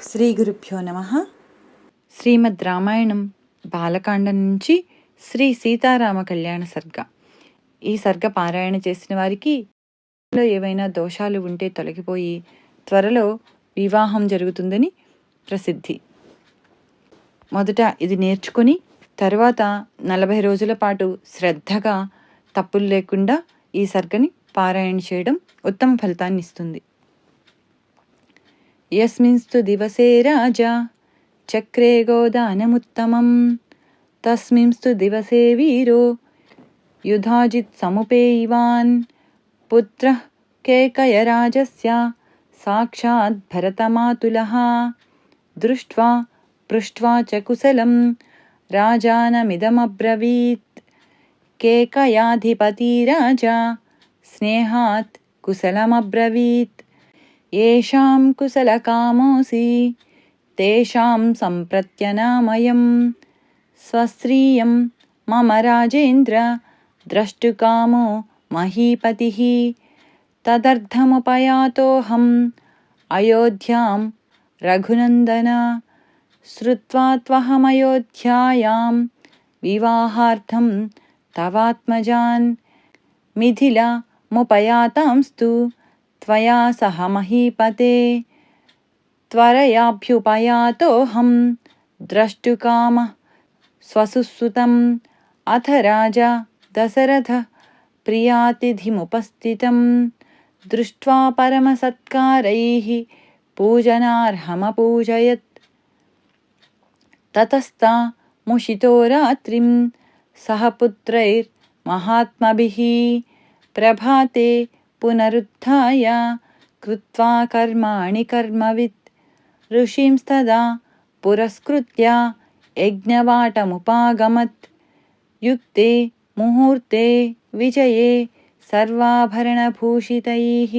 శ్రీ గురుభ్యో నమః. శ్రీమద్ రామాయణం బాలకాండం నుంచి శ్రీ సీతారామ కళ్యాణ సర్గ. ఈ సర్గ పారాయణ చేసిన వారికి ఏవైనా దోషాలు ఉంటే తొలగిపోయి త్వరలో వివాహం జరుగుతుందని ప్రసిద్ధి. మొదట ఇది నేర్చుకుని తర్వాత 40 రోజుల పాటు శ్రద్ధగా తప్పులు లేకుండా ఈ సర్గని పారాయణ చేయడం ఉత్తమ ఫలితాన్ని ఇస్తుంది. యస్మిన్స్తు దివసే రాజా చక్రే గోదానముత్తమం తస్మిన్స్తు దివసే వీరో యుధాజిత్ సముపేయివాన్ పుత్రః కేకయరాజస్య సాక్షాత్ భరతమాతులః దృష్ట్వా పృష్ట్వా చ కుశలం రాజానమిదమబ్రవీత్. కేకయాధిపతి రాజా స్నేహాత్ కుశలమబ్రవీత్. येषां कुशलकामोऽसि तेषां सम्प्रत्यनामयं स्वस्त्रियं मम राजेन्द्र द्रष्टुकामो महीपतिः. तदर्थमुपयातोऽहम् अयोध्यां रघुनन्दन. श्रुत्वा त्वहमयोध्यायां विवाहार्थं तवात्मजान् मिथिलामुपयातांस्तु त्वया सह महीपते. त्वरयाभ्युपयातोऽहं द्रष्टुकामः स्वसुसुतम्. अथ राजा दशरथ प्रियातिथिमुपस्थितं दृष्ट्वा परमसत्कारैः पूजनार्हमपूजयत्. ततस्ता मुषितो रात्रिं सह पुत्रैर्महात्मभिः. प्रभाते पुनरुत्थाय कृत्वा कर्माणि कर्मवित्. ऋषिंस्तदा पुरस्कृत्य यज्ञवाटमुपागमत्. युक्ते मुहूर्ते विजये सर्वाभरणभूषितैः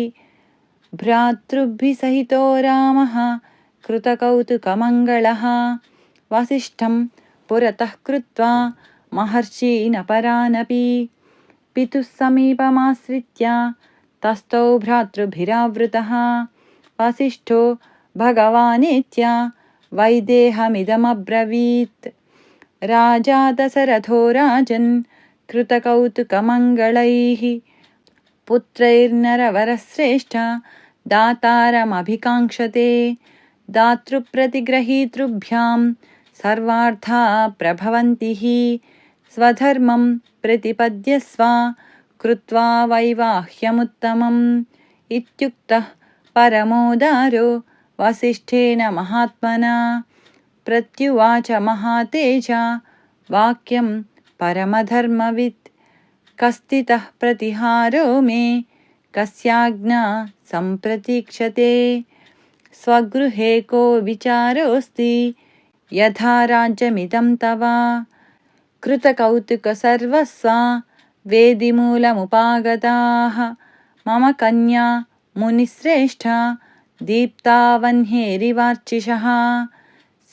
भ्रातृभिः सहितो रामः कृतकौतुकमङ्गलः. वसिष्ठं पुरतः कृत्वा महर्षीनपरानपि पितुः समीपमाश्रित्य तस्थौ भ्रातृभिरावृतः. वसिष्ठो भगवानेत्य वैदेहमिदमब्रवीत्. राजा दशरथो राजन् कृतकौतुकमङ्गलैः पुत्रैर्नरवरश्रेष्ठ दातारमभिकाङ्क्षते. दातृप्रतिग्रहीतृभ्यां सर्वार्था प्रभवन्ति हि. स्वधर्मं प्रतिपद्यस्व कृत्वा वैवाह्यमुत्तमम्. इत्युक्तः परमोदारो वसिष्ठेन महात्मना. प्रत्युवाच महातेजा वाक्यं परमधर्मवित्. कस्तितः प्रतिहारो मे कस्याज्ञा सम्प्रतीक्षते. स्वगृहे को विचारोऽस्ति यथा राज्यमिदं तव. कृतकौतुकसर्वस्वा वेदिमूलमुपागताः. मम कन्या मुनिश्रेष्ठा दीप्तावह्नेरिवार्चिषः.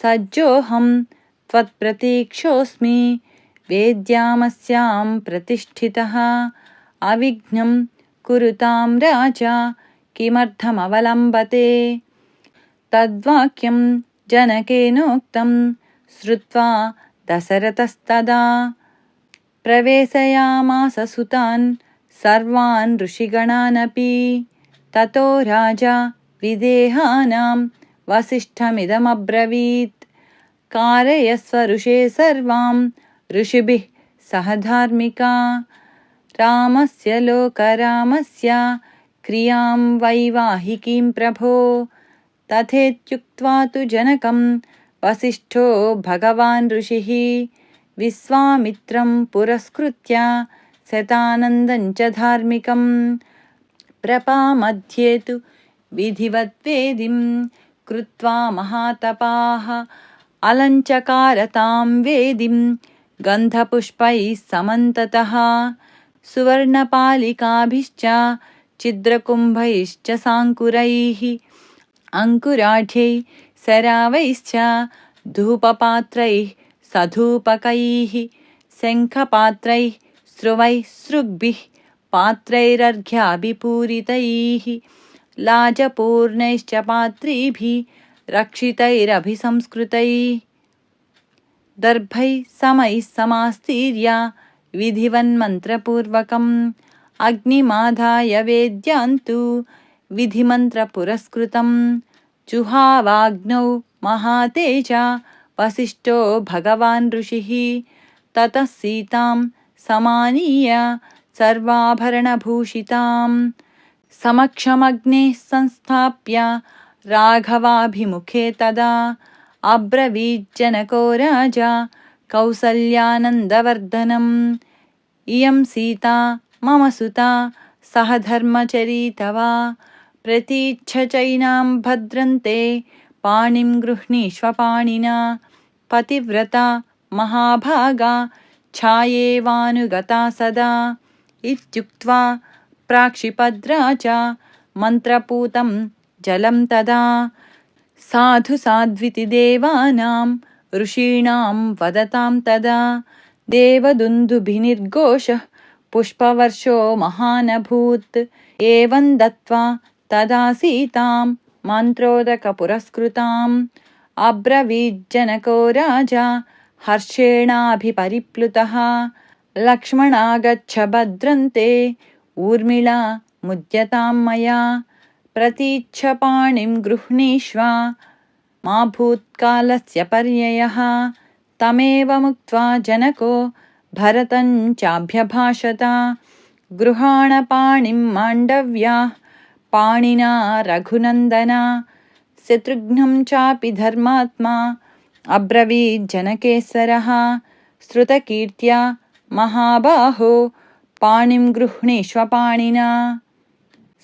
सज्जोऽहं त्वत्प्रतीक्षोऽस्मि वेद्यामस्यां प्रतिष्ठितः. अविघ्नं कुरुतां राजा किमर्थमवलम्बते. तद्वाक्यं जनकेनोक्तं श्रुत्वा दशरथस्तदा प्रवेशयामास सुतान् सर्वान् ऋषिगणानपि. ततो राजा विदेहानां वसिष्ठमिदमब्रवीत्. कारयस्व ऋषे सर्वां ऋषिभिः सह धार्मिका. रामस्य लोकरामस्य क्रियां वैवाहिकीं प्रभो. तथेत्युक्त्वा तु जनकं वसिष्ठो भगवान् ऋषिः विश्वामित्रं पुरस्कृत्य शतानन्दं च धार्मिकं. प्रपामध्ये तु विधिवद्वेदिं कृत्वा महातपाः. अलञ्चकार तां वेदिं गन्धपुष्पैः समन्ततः. सुवर्णपालिकाभिश्च छिद्रकुम्भैश्च साङ्कुरैः अङ्कुराढ्यैः सरावैश्च धूपपात्रैः सधूपकैः शङ्खपात्रैः स्रुवैः सृग्भिः पात्रैरर्घ्याभिपूरितैः लाजपूर्णैश्च पात्रीभिः रक्षितैरभिसंस्कृतैः दर्भैः समैः समास्तीर्य विधिवन्मन्त्रपूर्वकम् अग्निमाधाय वेद्यान्तु विधिमन्त्रपुरस्कृतं जुहावाग्नौ महातेजा वसिष्ठो भगवान् ऋषिः ततः सीतां समानीय सर्वाभरणभूषितां समक्षमग्नेः संस्थाप्य राघवाभिमुखे तदा अब्रवीज्जनको राजा कौसल्यानन्दवर्धनम् इयं सीता मम सुता सह धर्मचरी तव प्रतीच्छ चैनां भद्रन्ते पाणिं गृह्णीष्व पाणिना पतिव्रता महाभागा छायेवानुगता सदा इत्युक्त्वा प्राक्षिपद्रा च मन्त्रपूतं जलं तदा साधु साध्विति देवानां ऋषीणां वदतां तदा देवदुन्दुभिर्घोषः पुष्पवर्षो महानभूत् एवं दत्त्वा तदा सीतां मन्त्रोदकपुरस्कृताम् अब्रवीज्जनको राजा हर्षेणाभिपरिप्लुतः लक्ष्मणागच्छ भद्रन्ते ऊर्मिळा मुद्यतां मया प्रतीच्छ पाणिं गृह्णीष्व मा भूत्कालस्य पर्ययः तमेव मुक्त्वा जनको भरतं चाभ्यभाषत गृहाण पाणिं माण्डव्याः पाणिना रघुनन्दना शत्रुघ्नं चापि धर्मात्मा अब्रवीज्जनकेसरः श्रुतकीर्त्या महाबाहो पाणिं गृह्णीष्व पाणिना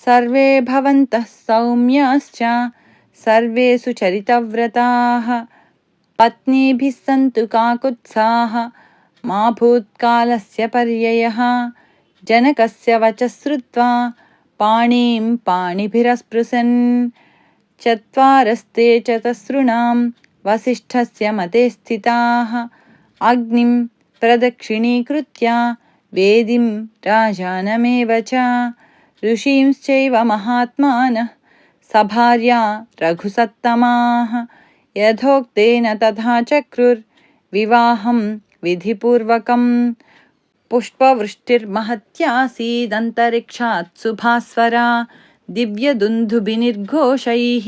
सर्वे भवन्तः सौम्याश्च सर्वे सुचरितव्रताः पत्नीभिः सन्तु काकुत्साः मा भूत्कालस्य पर्ययः जनकस्य वचः श्रुत्वा पाणिं पाणिभिरस्पृशन् चत्वारस्ते चतसृणां वसिष्ठस्य मते स्थिताः अग्निं प्रदक्षिणीकृत्य वेदिं राजानमेव च ऋषींश्चैव महात्मानः सभार्या रघुसत्तमाः यथोक्तेन तथा चक्रुर्विवाहं विधिपूर्वकम् पुष्पवृष्टिर्महत्यासीदन्तरिक्षात् सुभास्वरा दिव्यदुन्दुभिर्घोषैः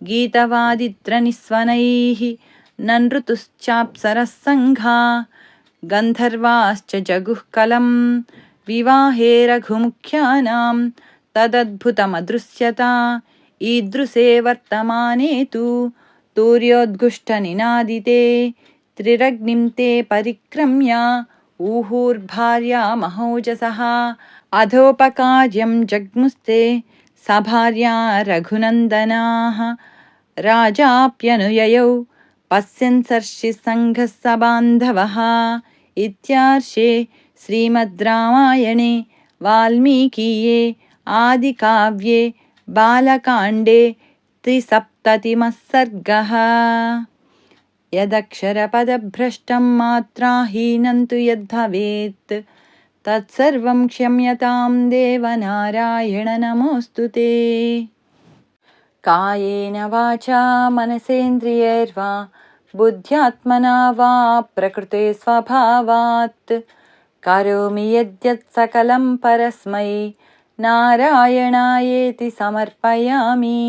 गीतवादित्रनिस्वनैः ननृतुश्चाप्सरः सङ्घा गन्धर्वाश्च जगुःकलम् विवाहे रघुमुख्यानां तदद्भुतमदृश्यत ईदृशे वर्तमाने तु तूर्योद्घुष्टनिनादिते त्रिरग्निं ते परिक्रम्य ऊहूर्भार्या महौजसः अधोपकार्यं जग्मुस्ते सभार्या रघुनन्दनाः राजाप्यनुययौ पश्यन्सर्षि सङ्घः सबान्धवः इत्यार्षे श्रीमद् रामायणे वाल्मीकीये आदिकाव्ये बालकाण्डे 370 सर्गः यदक्षरपदभ्रष्टं मात्राहीनं तु यद्भवेत् तत्सर्वं क्षम्यतां देवनारायण नमोऽस्तु ते। कायेन वाचा मनसेन्द्रियैर्वा बुद्ध्यात्मना वा प्रकृते स्वभावात् करोमि यद्यत् सकलं परस्मै नारायणायेति समर्पयामि।